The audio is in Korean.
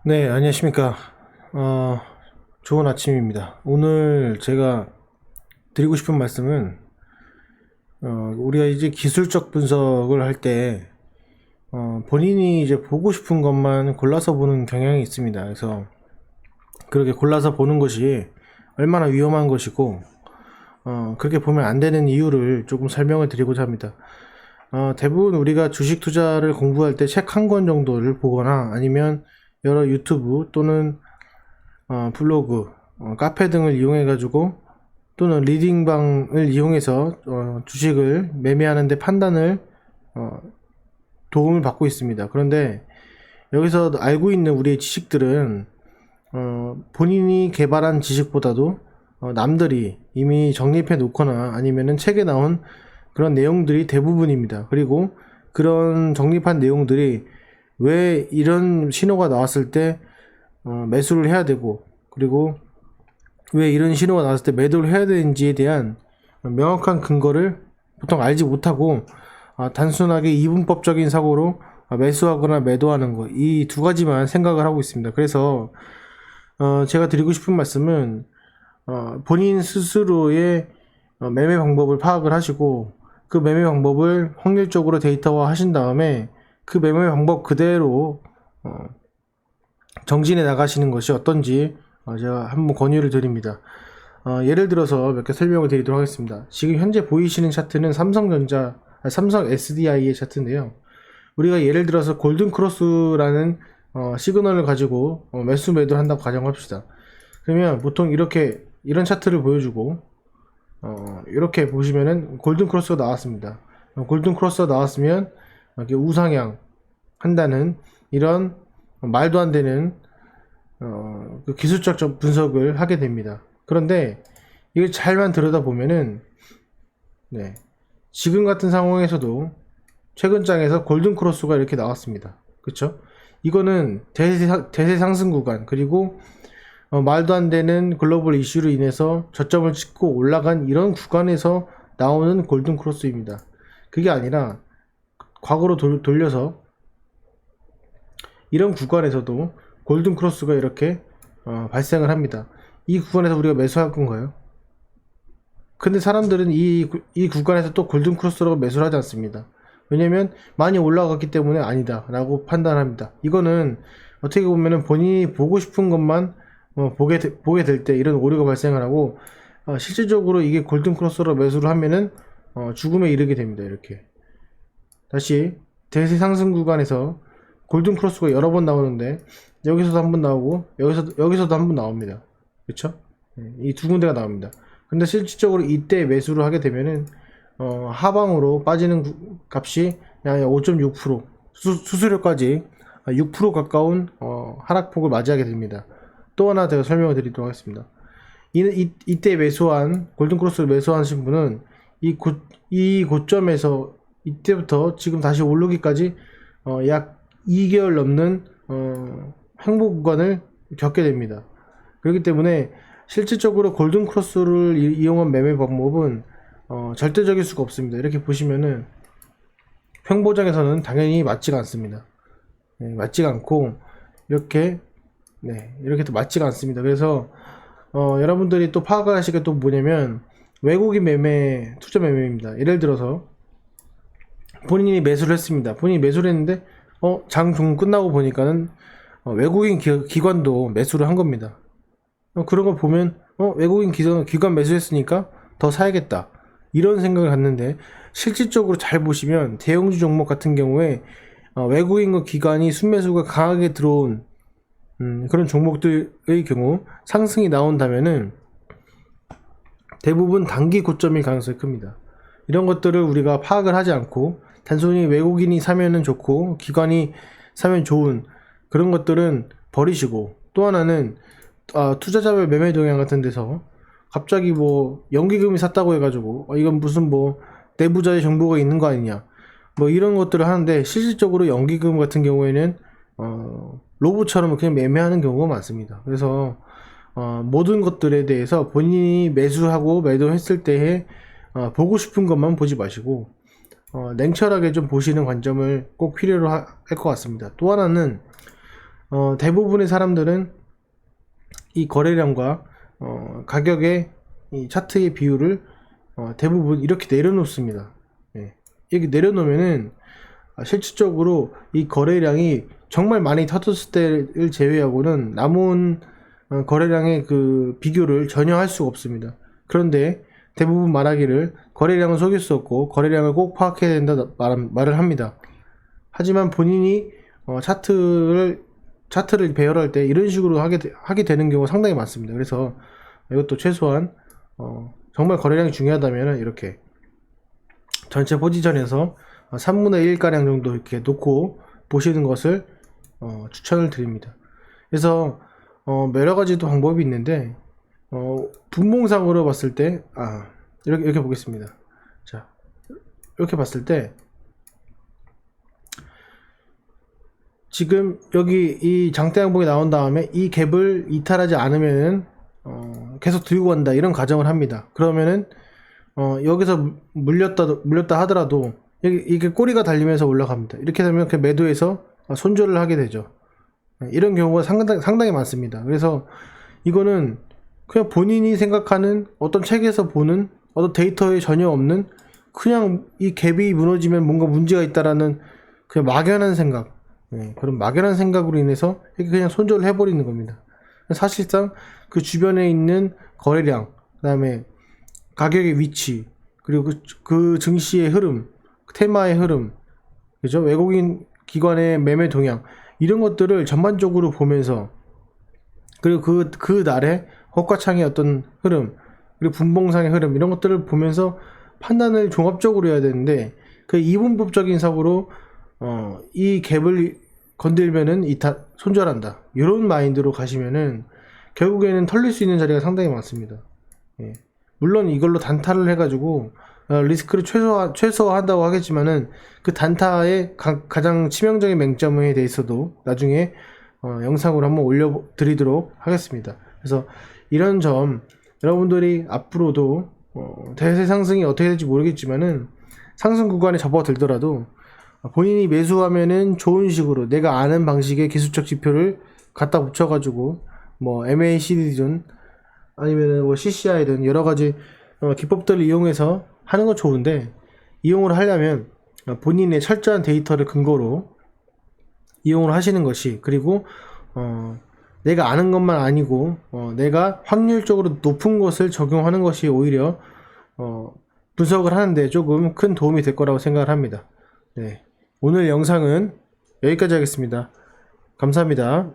네, 안녕하십니까. 어, 좋은 아침입니다. 오늘 제가 드리고 싶은 말씀은, 우리가 이제 기술적 분석을 할 때, 본인이 이제 보고 싶은 것만 골라서 보는 경향이 있습니다. 그래서 그렇게 골라서 보는 것이 얼마나 위험한 것이고, 그렇게 보면 안 되는 이유를 조금 설명을 드리고자 합니다. 대부분 우리가 주식 투자를 공부할 때 책 한 권 정도를 보거나 아니면 여러 유튜브 또는 블로그, 카페 등을 이용해 가지고 또는 리딩방을 이용해서 주식을 매매하는데 판단을 어, 도움을 받고 있습니다. 그런데 여기서 알고 있는 우리의 지식들은 본인이 개발한 지식보다도 남들이 이미 정립해 놓거나 아니면은 책에 나온 그런 내용들이 대부분입니다. 그리고 그런 정립한 내용들이 왜 이런 신호가 나왔을 때 매수를 해야 되고, 그리고 왜 이런 신호가 나왔을 때 매도를 해야 되는지에 대한 명확한 근거를 보통 알지 못하고 단순하게 이분법적인 사고로 매수하거나 매도하는 거, 이 두 가지만 생각을 하고 있습니다. 그래서 제가 드리고 싶은 말씀은 본인 스스로의 매매 방법을 파악을 하시고 그 매매 방법을 확률적으로 데이터화 하신 다음에 그 매매 방법 그대로 정진해 나가시는 것이 어떤지 제가 한번 권유를 드립니다. 예를 들어서 몇 개 설명을 드리도록 하겠습니다. 지금 현재 보이시는 차트는 삼성 SDI의 차트인데요. 우리가 예를 들어서 골든 크로스라는 시그널을 가지고 매수 매도를 한다고 가정합시다. 그러면 보통 이런 차트를 보여주고 이렇게 보시면은 골든 크로스가 나왔습니다. 골든 크로스가 나왔으면 이렇게 우상향 한다는 이런 말도 안 되는 그 기술적 분석을 하게 됩니다. 그런데 이걸 잘만 들여다보면은 네, 지금 같은 상황에서도 최근 장에서 골든 크로스가 이렇게 나왔습니다. 그쵸? 이거는 대세 상승 구간, 그리고 말도 안 되는 글로벌 이슈로 인해서 저점을 찍고 올라간 이런 구간에서 나오는 골든 크로스입니다. 그게 아니라 과거로 돌려서 이런 구간에서도 골든 크로스가 이렇게 발생을 합니다. 이 구간에서 우리가 매수할 건가요? 근데 사람들은 이 구간에서 또 골든 크로스라고 매수를 하지 않습니다. 왜냐면 많이 올라갔기 때문에 아니다 라고 판단합니다. 이거는 어떻게 보면은 본인이 보고 싶은 것만 보게 될 때 이런 오류가 발생을 하고 실질적으로 이게 골든 크로스로 매수를 하면은 죽음에 이르게 됩니다. 이렇게 다시 대세 상승 구간에서 골든 크로스가 여러 번 나오는데 여기서도 한 번 나오고 여기서도 한 번 나옵니다. 그렇죠? 이 두 군데가 나옵니다. 근데 실질적으로 이때 매수를 하게 되면은 하방으로 빠지는 값이 약 5.6% 수수료까지 6% 가까운 하락폭을 맞이하게 됩니다. 또 하나 제가 설명을 드리도록 하겠습니다. 이때 매수한 골든크로스를 매수하신 분은 이 고점에서 이때부터 지금 다시 오르기까지 약 2개월 넘는 행보 구간을 겪게 됩니다. 그렇기 때문에 실질적으로 골든크로스를 이용한 매매 방법은 절대적일 수가 없습니다. 이렇게 보시면은 평보장에서는 당연히 맞지가 않습니다. 네, 맞지가 않고 이렇게 또 맞지가 않습니다. 그래서 여러분들이 또 파악하실 게 또 뭐냐면 외국인 매매, 투자 매매입니다. 예를 들어서 본인이 매수를 했습니다. 본인이 매수를 했는데 장 중 끝나고 보니까는 외국인 기관도 매수를 한 겁니다. 그런 걸 보면 외국인 기관 매수했으니까 더 사야겠다 이런 생각을 갖는데 실질적으로 잘 보시면 대형주 종목 같은 경우에 외국인과 기관이 순매수가 강하게 들어온 그런 종목들의 경우 상승이 나온다면은 대부분 단기 고점일 가능성이 큽니다. 이런 것들을 우리가 파악을 하지 않고 단순히 외국인이 사면은 좋고 기관이 사면 좋은 그런 것들은 버리시고, 또 하나는 투자자별 매매 동향 같은 데서 갑자기 뭐 연기금이 샀다고 해가지고 이건 무슨 뭐 내부자의 정보가 있는 거 아니냐 뭐 이런 것들을 하는데 실질적으로 연기금 같은 경우에는 로봇처럼 그냥 매매하는 경우가 많습니다. 그래서 모든 것들에 대해서 본인이 매수하고 매도했을 때에 보고 싶은 것만 보지 마시고 냉철하게 좀 보시는 관점을 꼭 필요로 할 것 같습니다. 또 하나는 대부분의 사람들은 이 거래량과 가격의 이 차트의 비율을 대부분 이렇게 내려놓습니다. 예. 이렇게 내려놓으면은 실질적으로 이 거래량이 정말 많이 터졌을 때를 제외하고는 남은 거래량의 그 비교를 전혀 할 수가 없습니다. 그런데 대부분 말하기를 거래량은 속일 수 없고 거래량을 꼭 파악해야 된다 말을 합니다. 하지만 본인이 차트를 배열할 때 이런 식으로 하게 되는 경우가 상당히 많습니다. 그래서 이것도 최소한 정말 거래량이 중요하다면 이렇게 전체 포지션에서 3분의 1 가량 정도 이렇게 놓고 보시는 것을 추천을 드립니다. 그래서 여러 가지 또 방법이 있는데 분봉상으로 봤을 때 이렇게 보겠습니다. 자, 이렇게 봤을 때 지금 여기 이 장대 양봉이 나온 다음에 이 갭을 이탈하지 않으면은 계속 들고 간다 이런 가정을 합니다. 그러면은 여기서 물렸다 하더라도 이게 꼬리가 달리면서 올라갑니다. 이렇게 되면 그 매도에서 손절을 하게 되죠. 이런 경우가 상당히 많습니다. 그래서 이거는 그냥 본인이 생각하는 어떤 책에서 보는 어떤 데이터에 전혀 없는 그냥 이 갭이 무너지면 뭔가 문제가 있다라는 그냥 막연한 생각, 그런 막연한 생각으로 인해서 이렇게 그냥 손절을 해버리는 겁니다. 사실상 그 주변에 있는 거래량, 그 다음에 가격의 위치, 그리고 그 증시의 흐름, 테마의 흐름, 그죠? 외국인 기관의 매매 동향, 이런 것들을 전반적으로 보면서, 그리고 그 날의 호가창의 어떤 흐름, 그리고 분봉상의 흐름, 이런 것들을 보면서 판단을 종합적으로 해야 되는데, 그 이분법적인 사고로, 이 갭을 건들면은 손절한다. 이런 마인드로 가시면은, 결국에는 털릴 수 있는 자리가 상당히 많습니다. 예. 물론 이걸로 단타를 해가지고 리스크를 최소화한다고 하겠지만은 그 단타의 가장 치명적인 맹점에 대해서도 나중에 영상으로 한번 올려드리도록 하겠습니다. 그래서 이런 점 여러분들이 앞으로도 대세 상승이 어떻게 될지 모르겠지만은 상승 구간에 접어들더라도 본인이 매수하면은 좋은 식으로 내가 아는 방식의 기술적 지표를 갖다 붙여가지고 뭐 MACD든 아니면은 뭐 CCI든 여러 가지 기법들을 이용해서 하는 건 좋은데, 이용을 하려면 본인의 철저한 데이터를 근거로 이용을 하시는 것이, 그리고 내가 아는 것만 아니고 내가 확률적으로 높은 것을 적용하는 것이 오히려 분석을 하는데 조금 큰 도움이 될 거라고 생각을 합니다. 네. 오늘 영상은 여기까지 하겠습니다. 감사합니다.